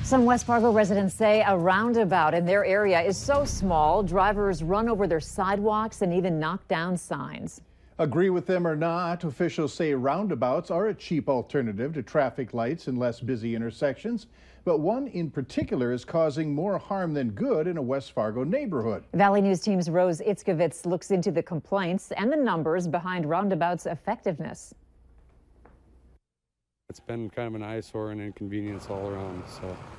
Some West Fargo residents say a roundabout in their area is so small, drivers run over their sidewalks and even knock down signs. Agree with them or not, officials say roundabouts are a cheap alternative to traffic lights in less busy intersections. But one in particular is causing more harm than good in a West Fargo neighborhood. Valley News Team's Rose Itzkovitz looks into the complaints and the numbers behind roundabouts' effectiveness. It's been kind of an eyesore and inconvenience all around.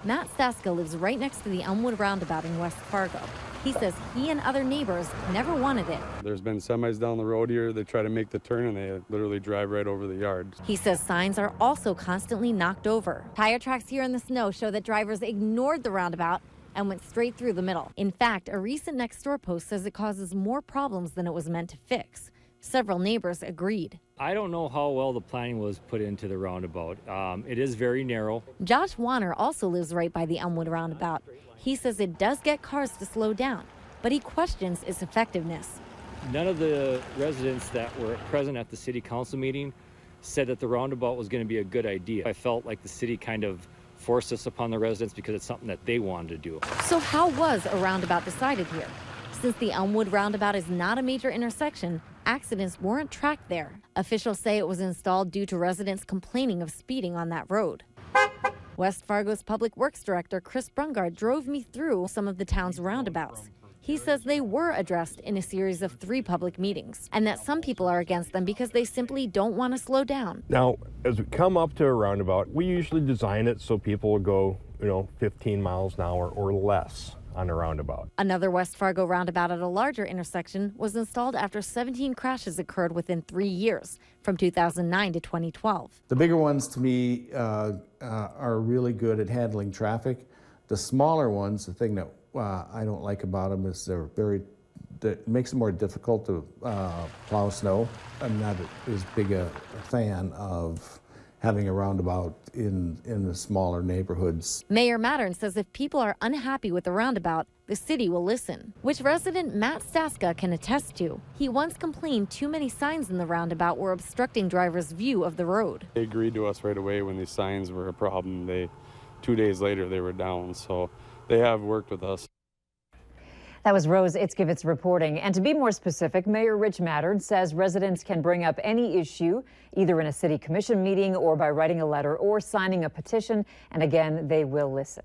Matt Staska lives right next to the Elmwood Roundabout in West Fargo. He says he and other neighbors never wanted it. There's been semis down the road here. They try to make the turn and they literally drive right over the yard. He says signs are also constantly knocked over. Tire tracks here in the snow show that drivers ignored the roundabout and went straight through the middle. In fact, a recent Nextdoor post says it causes more problems than it was meant to fix. Several neighbors agreed. I don't know how well the planning was put into the roundabout. It is very narrow. Josh Wanner also lives right by the Elmwood Roundabout. He says it does get cars to slow down, but he questions its effectiveness. None of the residents that were present at the city council meeting said that the roundabout was going to be a good idea. I felt like the city kind of forced this upon the residents because it's something that they wanted to do. So how was a roundabout decided here? Since the Elmwood Roundabout is not a major intersection, accidents weren't tracked there. Officials say it was installed due to residents complaining of speeding on that road. West Fargo's Public Works Director Chris Brungard drove me through some of the town's roundabouts. He says they were addressed in a series of 3 public meetings, and that some people are against them because they simply don't want to slow down. Now, as we come up to a roundabout, we usually design it so people will go, 15 miles an hour or less on a roundabout. Another West Fargo roundabout at a larger intersection was installed after 17 crashes occurred within 3 years, from 2009 to 2012. The bigger ones, to me, are really good at handling traffic. The smaller ones, the thing that I don't like about them is that makes it more difficult to plow snow. I'm not as big a fan of having a roundabout in the smaller neighborhoods. Mayor Mattern says if people are unhappy with the roundabout, the city will listen, which resident Matt Staska can attest to. He once complained too many signs in the roundabout were obstructing drivers' view of the road. They agreed to us right away when these signs were a problem. 2 days later, they were down, so they have worked with us. That was Rose Itzkovitz reporting. And to be more specific, Mayor Rich Mattern says residents can bring up any issue, either in a city commission meeting or by writing a letter or signing a petition. And again, they will listen.